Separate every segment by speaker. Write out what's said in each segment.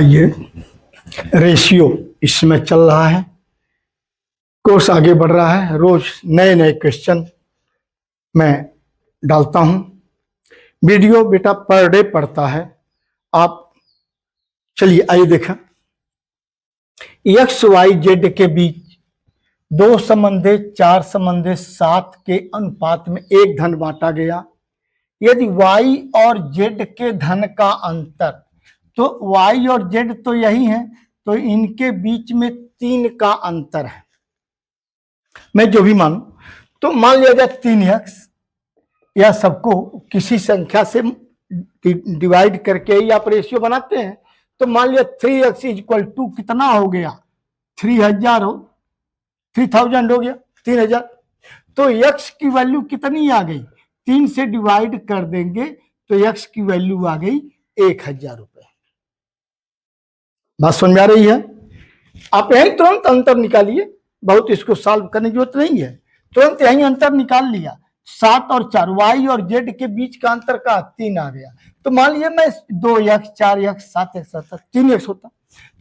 Speaker 1: आइए, रेशियो इसमें चल रहा है, कोर्स आगे बढ़ रहा है। रोज नए नए क्वेश्चन मैं डालता हूं। वीडियो बेटा पर डे पड़ता है। आप चलिए आइए देखा, एक्स वाई जेड के बीच दो संबंधे 4 संबंधे 7 के अनुपात में एक धन बांटा गया। यदि y और z के धन का अंतर, तो y और z तो यही है, तो इनके बीच में 3 का अंतर है। मैं जो भी मानू, तो मान लिया जाए 3x, या सबको किसी संख्या से डिवाइड करके ही आप रेशियो बनाते हैं। तो मान लिया 3x इक्वल टू कितना हो गया, 3000 हो गया 3000। तो x की वैल्यू कितनी आ गई, 3 से डिवाइड कर देंगे तो x की वैल्यू आ गई 1000 रुपए। बात समझ में आ रही है? आप यही तुरंत अंतर निकालिए, बहुत इसको सॉल्व करने की जरूरत नहीं है, तुरंत यही अंतर निकाल लिया। 7 और 4, y और z के बीच का अंतर का 3 आ गया। तो मान लीजिए मैं 2x 4x 7x आता, 3x होता,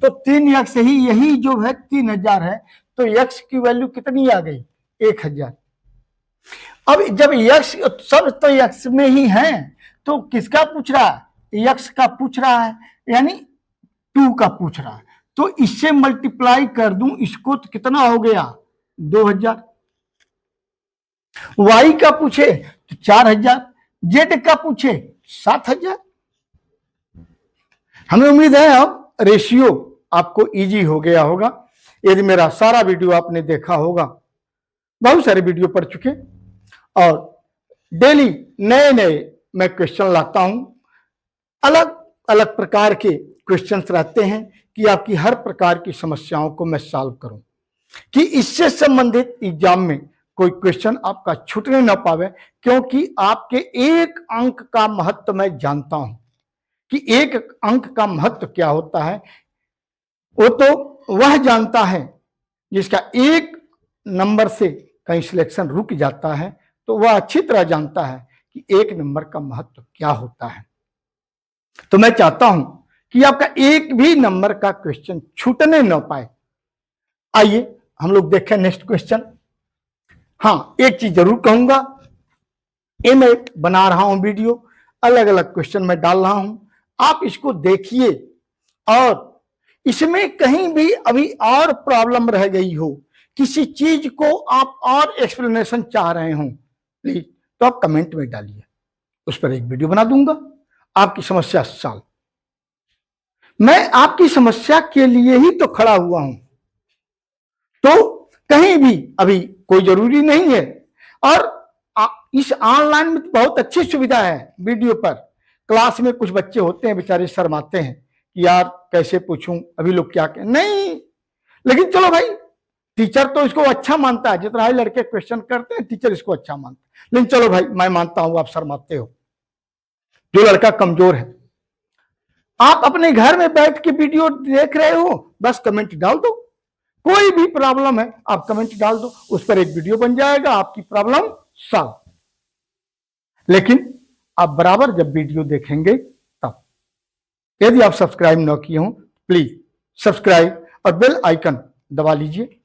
Speaker 1: तो 3x ही यही जो है 3000 है, तो x की वैल्यू कितनी आ गई, 1000। अब जब x सब तो x में ही है, तो किसका पूछ रहा है, x का पूछ रहा है, यानी 2 का पूछ रहा है। तो इससे मल्टीप्लाई कर दूं इसको तो कितना हो गया, 2000। y का पूछे तो 4000, z का पूछे 7000। हमें उम्मीद है अब रेशियो आपको इजी हो गया होगा। यदि मेरा सारा वीडियो आपने देखा होगा, बहुत सारे वीडियो पढ़ चुके, और डेली नए नए मैं क्वेश्चन लाता हूं। अलग अलग प्रकार के क्वेश्चंस रहते हैं कि आपकी हर प्रकार की समस्याओं को मैं सॉल्व करूं, कि इससे संबंधित एग्जाम में कोई क्वेश्चन आपका छूटने न पावे। क्योंकि आपके एक अंक का महत्व मैं जानता हूं, कि एक अंक का महत्व क्या होता है, वो तो वह जानता है जिसका एक नंबर से कहीं सिलेक्शन रुक जाता है, तो वह अच्छी तरह जानता है कि एक नंबर का महत्व क्या होता है। तो मैं चाहता हूं कि आपका एक भी नंबर का क्वेश्चन छूटने न पाए। आइए हम लोग देखें नेक्स्ट क्वेश्चन। हाँ, एक चीज जरूर कहूंगा, ये मैं बना रहा हूं वीडियो, अलग अलग क्वेश्चन मैं डाल रहा हूं, आप इसको देखिए, और इसमें कहीं भी अभी और प्रॉब्लम रह गई हो, किसी चीज को आप और एक्सप्लेनेशन चाह रहे हो, प्लीज तो आप कमेंट में डालिए, उस पर एक वीडियो बना दूंगा, आपकी समस्या सॉल्व। मैं आपकी समस्या के लिए ही तो खड़ा हुआ हूं, तो कहीं भी अभी कोई जरूरी नहीं है। और इस ऑनलाइन में बहुत अच्छी सुविधा है। वीडियो पर क्लास में कुछ बच्चे होते हैं बेचारे शर्माते हैं कि यार कैसे पूछूं, अभी लोग क्या कहें, नहीं, लेकिन चलो भाई, टीचर तो इसको अच्छा मानता है, जितना ही लड़के क्वेश्चन करते हैं टीचर इसको अच्छा मानता है, लेकिन चलो भाई मैं मानता हूं आप शर्माते हो। जो लड़का कमजोर है, आप अपने घर में बैठ के वीडियो देख रहे हो, बस कमेंट डाल दो, कोई भी प्रॉब्लम है आप कमेंट डाल दो, उस पर एक वीडियो बन जाएगा, आपकी प्रॉब्लम सॉल्व। लेकिन आप बराबर जब वीडियो देखेंगे तब, यदि आप सब्सक्राइब न किए हो प्लीज सब्सक्राइब और बेल आइकन दबा लीजिए,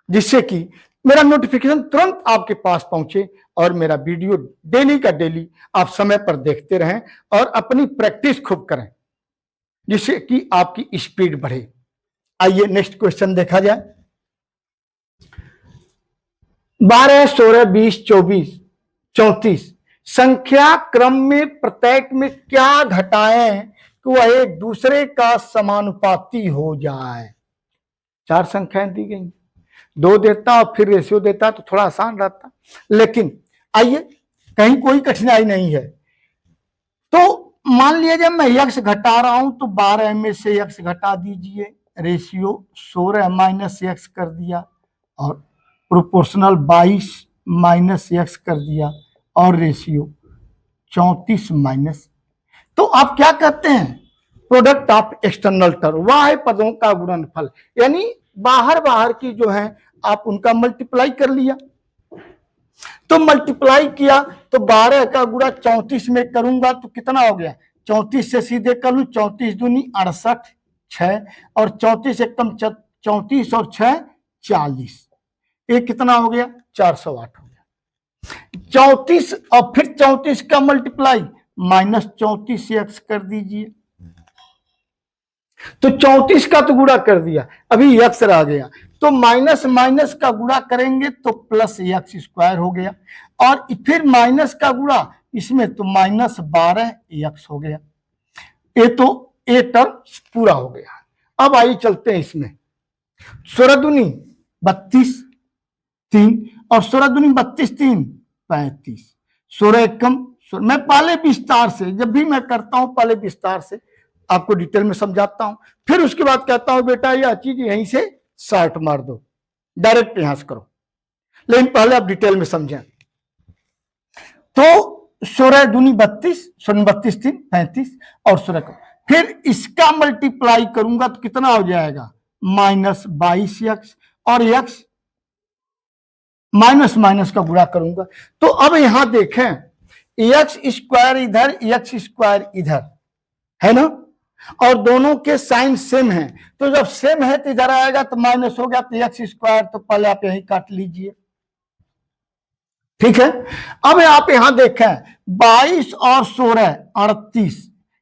Speaker 1: जिससे कि मेरा नोटिफिकेशन तुरंत आपके पास पहुंचे और मेरा वीडियो डेली का डेली आप समय पर देखते रहें और अपनी प्रैक्टिस खूब करें, जिससे कि आपकी स्पीड बढ़े। आइए नेक्स्ट क्वेश्चन देखा जाए। 12, 16, 20, 24, 34 संख्या क्रम में प्रत्येक में क्या घटाएं कि वह एक दूसरे का समानुपाती हो जाए। 4 संख्याएं दी गई, 2 देता और फिर रेशियो देता तो थोड़ा आसान रहता, लेकिन आइए कहीं कोई कठिनाई नहीं है। तो मान लिया जब मैं x घटा रहा हूं तो 12 में से x घटा दीजिए, रेशियो 16 माइनस x कर दिया, और प्रोपोर्शनल 22 माइनस x कर दिया, और रेशियो 34 माइनस। तो आप क्या कहते हैं, प्रोडक्ट ऑफ एक्सटर्नल टर्म, वह है पदों का गुणनफल, यानी बाहर बाहर की जो है आप उनका मल्टीप्लाई कर लिया। तो मल्टीप्लाई किया तो 12 का गुणा 34 में करूंगा तो कितना हो गया, 34 से सीधे कर लूं, 34 दूनी 68, 6 और 34 एकम 34 और 6 40, ये कितना हो गया 408 हो गया। 34 और फिर 34 का मल्टीप्लाई -34x कर दीजिए, तो 34 का तो गुणा कर दिया, अभी x रह गया, तो माइनस माइनस का गुणा करेंगे तो प्लस एक्स स्क्वायर हो गया, और फिर माइनस का गुणा इसमें तो -12x हो गया। ये तो ए टर्म पूरा हो गया। अब आइए चलते हैं इसमें, 16 दूनी 32 3 और 16 दूनी 32 3 35, 16 एकम, मैं पहले विस्तार से, जब भी मैं करता हूं पहले विस्तार से आपको डिटेल में समझाता हूं, फिर उसके बाद कहता हूं बेटा यह चीज यहीं से 60 मार दो, डायरेक्ट यहां से करो, लेकिन पहले आप डिटेल में समझें। तो 16 दूनी 32, 32 3 35 और 16 का, फिर इसका मल्टीप्लाई करूंगा तो कितना हो जाएगा -22x, और x माइनस माइनस का गुणा करूंगा, तो अब यहां देखें एक्स स्क्वायर इधर, एक्स स्क्वायर इधर है ना, और दोनों के साइन सेम है, तो जब सेम है तो इधर आएगा तो माइनस हो गया, तो एक्स स्क्वायर तो पहले आप यही काट लीजिए, ठीक है। अब आप यहां देखें 22 और 16 38,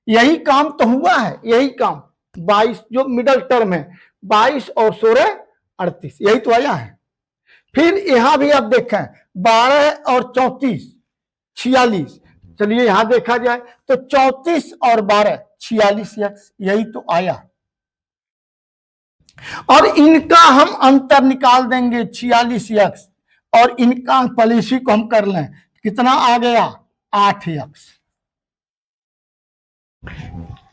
Speaker 1: यही काम तो हुआ है, यही काम 22 जो मिडल टर्म है 22 और 16 38, यही तो आया है। फिर यहां भी आप देखें 12 और 34 46, चलिए यहां देखा जाए तो 34 और 12 46x, यही तो आया, और इनका हम अंतर निकाल देंगे 46x, और इनका पहले इसी को हम कर लें, कितना आ गया 8x,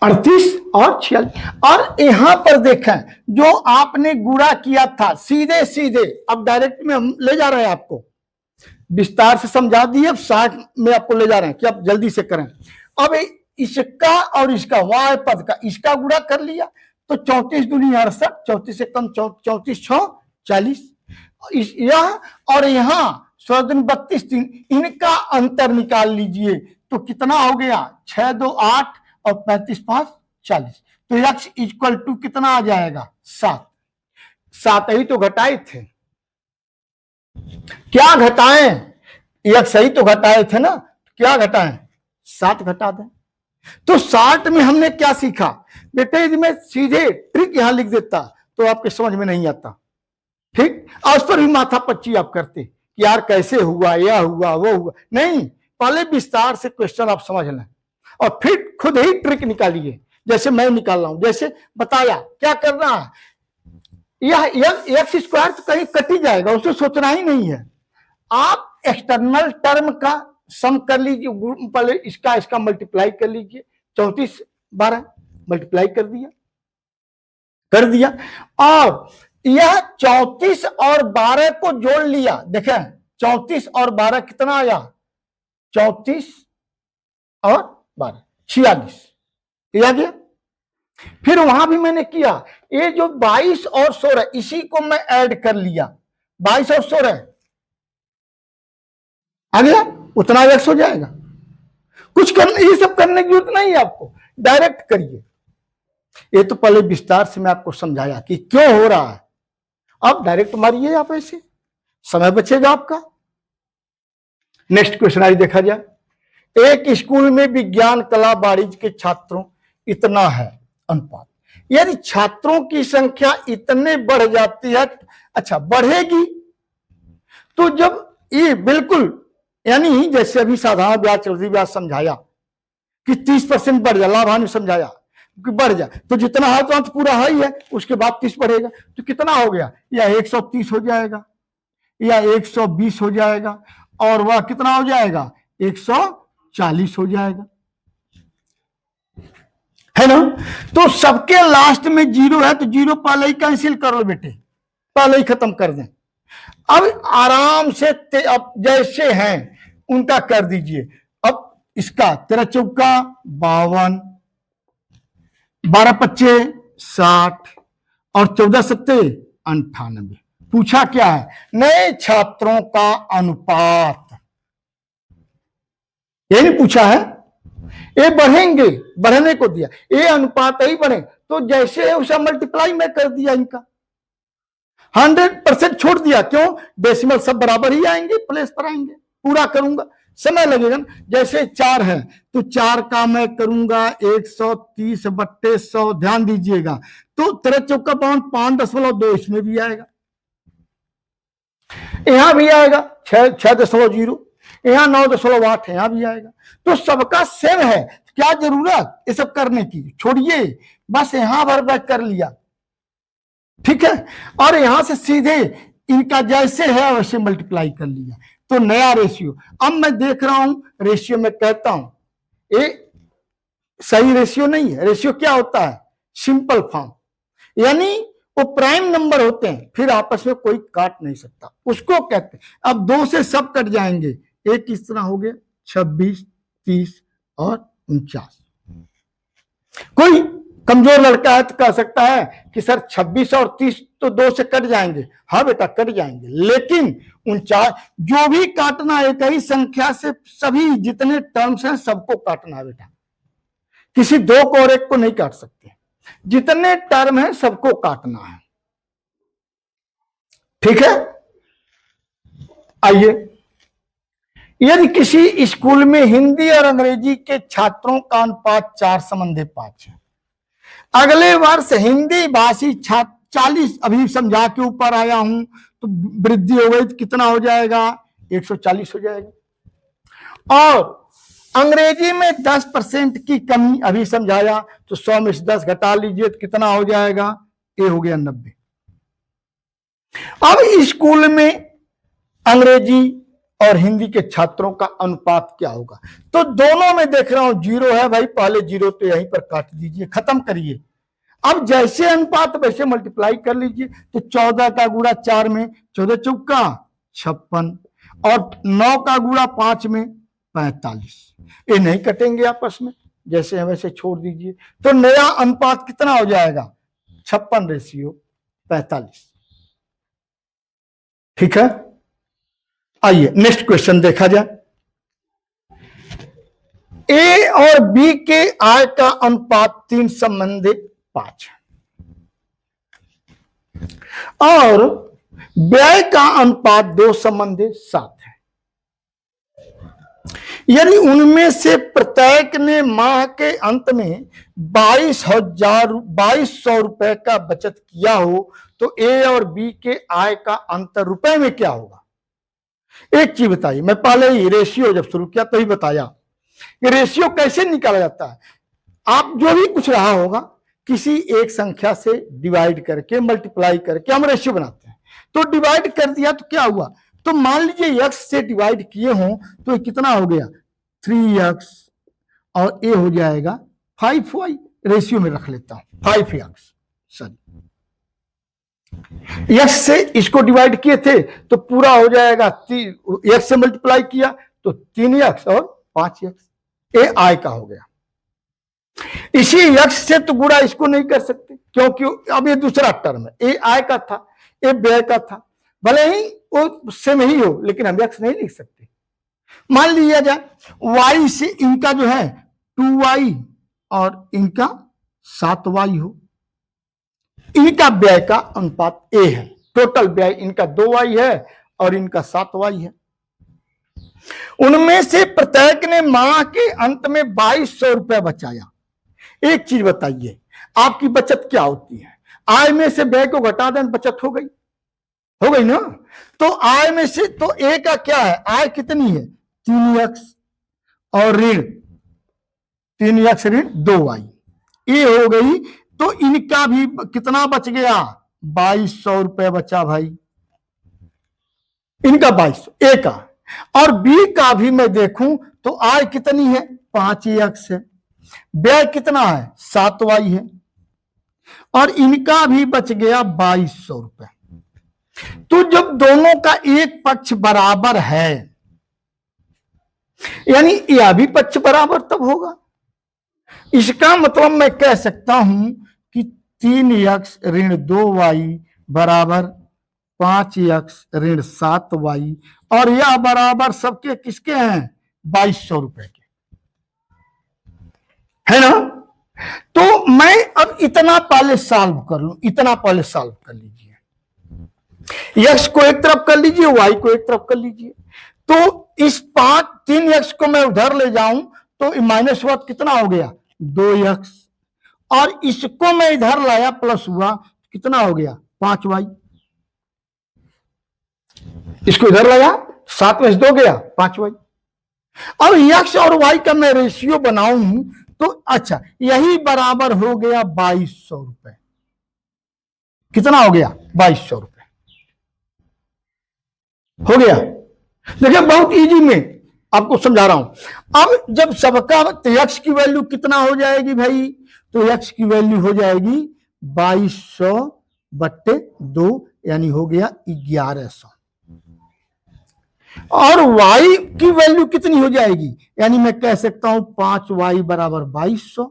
Speaker 1: 38 और 46, और यहां पर देखें जो आपने गुणा किया था सीधे सीधे, अब डायरेक्ट में हम ले जा रहे हैं, आपको विस्तार से समझा दिए, अब 60 में आपको ले जा रहे हैं कि आप जल्दी से करें। अब इसका और इसका y पद का इसका गुणा कर लिया तो 34 दूनी 68, 34 से कम 34 6 40, यह और यहां 16 दूनी 32 3, इनका अंतर निकाल लीजिए तो कितना हो गया 6 2 8 और 35 5 40, तो x इक्वल टू कितना आ जाएगा 7, 7 ही तो घटाए थे, क्या घटाएं, एक सही तो घटाए थे ना, क्या घटाएं 7 घटा दें। तो 60 में हमने क्या सीखा बेटे, यदि मैं सीधे ट्रिक यहां लिख देता तो आपके समझ में नहीं आता, ठीक, और उस पर भी माथा पच्ची आप करते कि यार कैसे हुआ, यह हुआ वो हुआ, नहीं, पहले विस्तार से क्वेश्चन आप समझ लें और फिर खुद ही ट्रिक निकालिए, जैसे मैं निकाल रहा हूं, जैसे बताया क्या करना है, यह एक्स स्क्वायर तो कहीं कट ही जाएगा, उसे सोचना ही नहीं है, आप एक्सटर्नल टर्म का सम कर लीजिए, पहले इसका मल्टीप्लाई कर लीजिए, 34 12 मल्टीप्लाई कर दिया, और यह 34 और 12 को जोड़ लिया, देखें 34 और 12 कितना आया 34 और 12 46, आ गया। फिर वहां भी मैंने किया, ये जो 22 और 16 इसी को मैं ऐड कर लिया, 22 और 16 आ गया, उतना एक्स हो जाएगा, कुछ करने, ये सब करने की जरूरत नहीं है आपको, डायरेक्ट करिए। ये तो पहले विस्तार से मैं आपको समझाया कि क्यों हो रहा है, अब डायरेक्ट मारिए आप, ऐसे समय बचेगा आपका। नेक्स्ट क्वेश्चन आज देखा जाए, एक स्कूल में विज्ञान कला वाणिज्य के छात्रों इतना है अनुपात, यदि छात्रों की संख्या इतने बढ़ जाती है, अच्छा बढ़ेगी, तो जब ये बिल्कुल यानी जैसे अभी साधारण ब्याज चौधरी ब्याज समझाया कि 30% बढ़ जाए, लाभांश समझाया कि बढ़ जाए, तो जितना है तो पूरा है ही है, उसके बाद 30 बढ़ेगा तो कितना हो गया, या 130 हो जाएगा या 120 हो जाएगा, और वह कितना हो जाएगा 140 हो जाएगा, है ना। तो सबके लास्ट में 0 है तो 0 पहले ही कैंसिल कर लो बेटे, पहले ही खत्म कर दें। अब आराम से अब जैसे हैं उनका कर दीजिए। अब इसका 13 चौका 52, 12 पच्चे 60 और 14 सत्ते 98। पूछा क्या है, नए छात्रों का अनुपात, ये नहीं पूछा है, ये बढ़ेंगे, बढ़ने को दिया, ये अनुपात ही बढ़े, तो जैसे है उसे मल्टीप्लाई में कर दिया, इनका 100% छोड़ दिया। क्यों? डेसिमल सब बराबर ही आएंगे, प्लेस पर आएंगे। पूरा करूंगा, समय लगेगा ना। जैसे 4 है तो 4 का मैं करूंगा 130/100, ध्यान दीजिएगा। तो 13 चौका 5.2 इसमें भी आएगा, यहां भी आएगा 6.0, यहां 9.8 यहां भी आएगा। तो सबका सेम है, क्या जरूरत ये सब करने की, छोड़िए, बस यहां भर बैक कर लिया, ठीक है। और यहां से सीधे इनका जैसे है वैसे मल्टीप्लाई कर लिया, तो नया रेशियो। अब मैं देख रहा हूं रेशियो में कहता हूं ये सही रेशियो नहीं है। रेशियो क्या होता है? सिंपल फॉर्म, यानी वो प्राइम नंबर होते हैं, फिर आपस में कोई काट नहीं सकता, उसको कहते हैं। अब 2 से सब कट जाएंगे, एक किस तरह हो गया 26, 30 और 49। कोई कमजोर लड़का है तो कह सकता है कि सर 26 और 30 तो 2 से कट जाएंगे। हाँ बेटा कट जाएंगे, लेकिन 49 जो भी काटना है, एक ही संख्या से सभी जितने टर्म्स हैं सबको काटना है बेटा, किसी 2 को और 1 को नहीं काट सकते, जितने टर्म है सबको काटना है, ठीक है। आइए, यदि किसी स्कूल में हिंदी और अंग्रेजी के छात्रों का अनुपात 4:5 है, अगले वर्ष हिंदी भाषी छात्र 40, अभी समझा के ऊपर आया हूं तो वृद्धि हो गई तो कितना हो जाएगा 140 हो जाएगा। और अंग्रेजी में 10% की कमी, अभी समझाया तो 100 में से 10 घटा लीजिए तो कितना हो जाएगा, ये हो गया 90। अब स्कूल में अंग्रेजी और हिंदी के छात्रों का अनुपात क्या होगा? तो दोनों में देख रहा हूं 0 है भाई, पहले 0 तो यहीं पर काट दीजिए, खत्म करिए। अब जैसे अनुपात वैसे मल्टीप्लाई कर लीजिए, तो 14 का गुणा 4 में 14 चौका 56 और 9 का गुणा 5 में 45, ये नहीं कटेंगे आपस में, जैसे है वैसे छोड़ दीजिए। तो नया अनुपात कितना हो जाएगा 56:45, ठीक है। आइए नेक्स्ट क्वेश्चन देखा जाए। ए और बी के आय का अनुपात 3:5 और व्यय का अनुपात 2:7 है। यदि उनमें से प्रत्येक ने माह के अंत में 22,200 रुपए का बचत किया हो, तो ए और बी के आय का अंतर रुपए में क्या होगा? एक चीज बताइए, मैं पहले ही रेशियो जब शुरू किया तभी बताया कि रेशियो कैसे निकाला जाता है। आप जो भी कुछ रहा होगा, किसी एक संख्या से डिवाइड करके मल्टीप्लाई करके हम रेशियो बनाते हैं। तो डिवाइड कर दिया तो क्या हुआ, तो मान लीजिए x से डिवाइड किए हों तो कितना हो गया 3x और a हो जाएगा 5y, रेशियो में रख लेता हूं 5x, सॉरी x से इसको डिवाइड किए थे तो पूरा हो जाएगा, x से मल्टीप्लाई किया तो 3x और 5x, ए आय का हो गया। इसी x से तो गुणा इसको नहीं कर सकते क्योंकि अब ये दूसरा टर्म है, ए आय का था, ए व्यय का था, भले ही वो सेम ही हो लेकिन हम x नहीं लिख सकते। मान लिया जाए y से इनका जो है 2y और इनका 7y हो, इनका व्यय का अनुपात a है, टोटल व्यय इनका 2y है और इनका 7y है। उनमें से प्रत्येक ने माह के अंत में 2200 रुपए बचाया। एक चीज बताइए, आपकी बचत क्या होती है? आय में से व्यय को घटा दें, बचत हो गई ना। तो आय में से तो ए का क्या है, आय कितनी है 3x और ऋण 3x ऋण 2y, ये हो गई। तो इनका भी कितना बच गया 2200 रुपए बचा भाई, इनका 2200 ए का। और बी का भी मैं देखूं तो आय कितनी है 5x है, व्यय कितना है 7y है और इनका भी बच गया 2200 रुपए। तो जब दोनों का एक पक्ष बराबर है, यानी यह भी पक्ष बराबर तब होगा। इसका मतलब मैं कह सकता हूं कि 3x ऋण 2y बराबर 5x ऋण 7y और यह बराबर सबके किसके हैं 2200 रुपए के। है ना। तो मैं अब इतना पहले सॉल्व कर लूं, इतना पहले सॉल्व कर लीजिए। एक्स को एक तरफ कर लीजिए, वाई को एक तरफ कर लीजिए। तो इस 3x को मैं उधर ले जाऊं तो माइनस हुआ कितना हो गया 2x, और इसको मैं इधर लाया प्लस हुआ कितना हो गया 5y। इसको इधर लाया 7x2 गया 5y। अब x और y का मैं रेशियो बनाऊं तो अच्छा यही बराबर हो गया 2200 रुपए। कितना हो गया 2200 रुपए हो गया। देखिए बहुत इजी में आपको समझा रहा हूं। अब जब सबका x की वैल्यू कितना हो जाएगी भाई, तो x की वैल्यू हो जाएगी 2200 बट्टे 2 यानी हो गया 1100, और y की वैल्यू कितनी हो जाएगी, यानी मैं कह सकता हूं 5y बराबर 2200।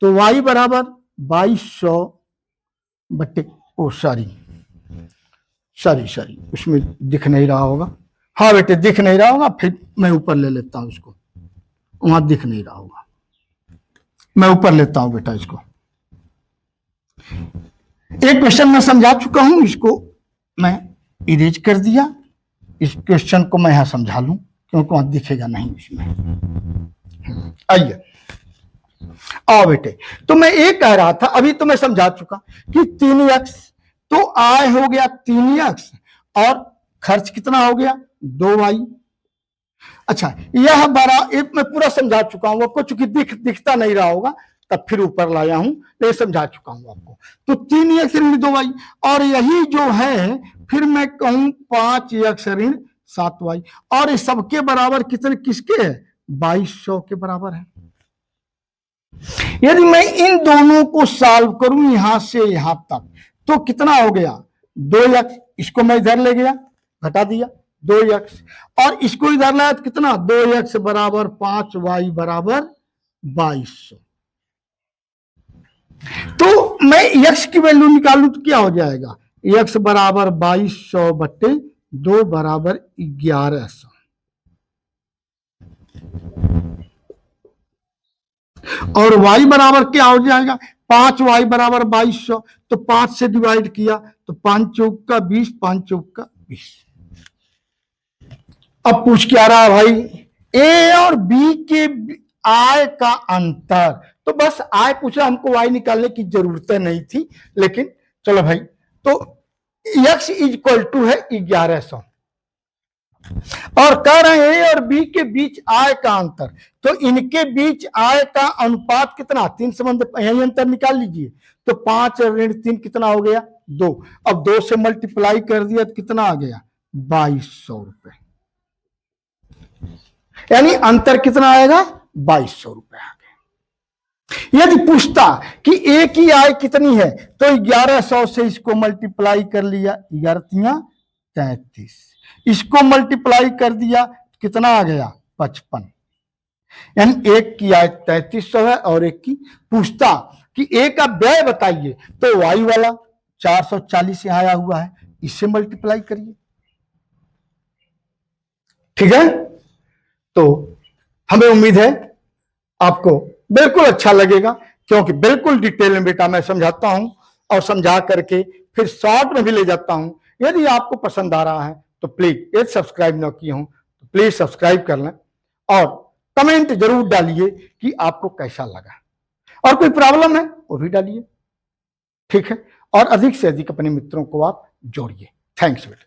Speaker 1: तो y बराबर 2200 बट्टे सॉरी उसमें दिख नहीं रहा होगा। हाँ बेटे दिख नहीं रहा होगा, फिर मैं ऊपर ले लेता हूं इसको, वहां दिख नहीं रहा होगा, मैं ऊपर लेता हूं बेटा इसको। एक क्वेश्चन मैं समझा चुका हूं, इसको मैं इरेज कर दिया। इस क्वेश्चन को मैं यहां समझा लूं क्योंकि वहां दिखेगा नहीं इसमें। आइए आओ बेटे, तो मैं ये कह रहा था, अभी तो मैं समझा चुका कि 3x, तो आय हो गया 3x और खर्च कितना हो गया 2y। अच्छा यह बड़ा एक मैं पूरा समझा चुका हूं आपको, चूंकि दिखता नहीं रहा होगा तब फिर ऊपर लाया हूं, ये समझा चुका हूं आपको। तो 3x ऋण 2y, और यही जो है फिर मैं कहूं 5x ऋण 7y, और इस सबके बराबर कितने किसके है 2200 के बराबर है। यदि मैं इन दोनों को सॉल्व करूं यहां से यहां तक तो कितना हो गया 2x, इसको मैं इधर ले गया घटा दिया 2x, और इसको इधर लाया तो कितना 2x बराबर 5y बराबर 2200। तो मैं x की वैल्यू निकालूं तो क्या हो जाएगा, x बराबर 2200 बट्टे 2 बराबर 1100, और y बराबर क्या हो जाएगा 5y बराबर 2200। तो 5 से डिवाइड किया तो 5 चौक का 20, 5 चौक का 20। अब पूछ क्या रहा भाई, ए और बी के आय का अंतर, तो बस आय पूछा, हमको वाई निकालने की जरूरत नहीं थी, लेकिन चलो भाई। तो x इक्वल टू है 1100, और कह रहे हैं ए और बी के बीच आय का अंतर, तो इनके बीच आय का अनुपात कितना 3 संबंध, यही अंतर निकाल लीजिए। तो 5 ऋण 3 कितना हो गया 2, अब 2 से मल्टीप्लाई कर दिया तो कितना आ गया 2200 रुपए, यानी अंतर कितना आएगा 2200 रुपए आ गया। यदि पूछता कि ए की आय कितनी है तो 1100 से इसको मल्टीप्लाई कर लिया, 11 33, इसको मल्टीप्लाई कर दिया कितना आ गया 55, यानी एक की आय 3300 है और एक की। पूछता कि ए का व्यय बताइए तो वाई वाला 440 यहां आया हुआ है, इससे मल्टीप्लाई करिए, ठीक है। तो हमें उम्मीद है आपको बिल्कुल अच्छा लगेगा, क्योंकि बिल्कुल डिटेल में बेटा मैं समझाता हूं और समझा करके फिर शॉर्ट में भी ले जाता हूं। यदि आपको पसंद आ रहा है तो प्लीज, यदि सब्सक्राइब न किए हों तो प्लीज सब्सक्राइब कर लें, और कमेंट जरूर डालिए कि आपको कैसा लगा, और कोई प्रॉब्लम है वो भी डालिए, ठीक है। और अधिक से अधिक अपने मित्रों को आप जोड़िए। थैंक्स बेटा।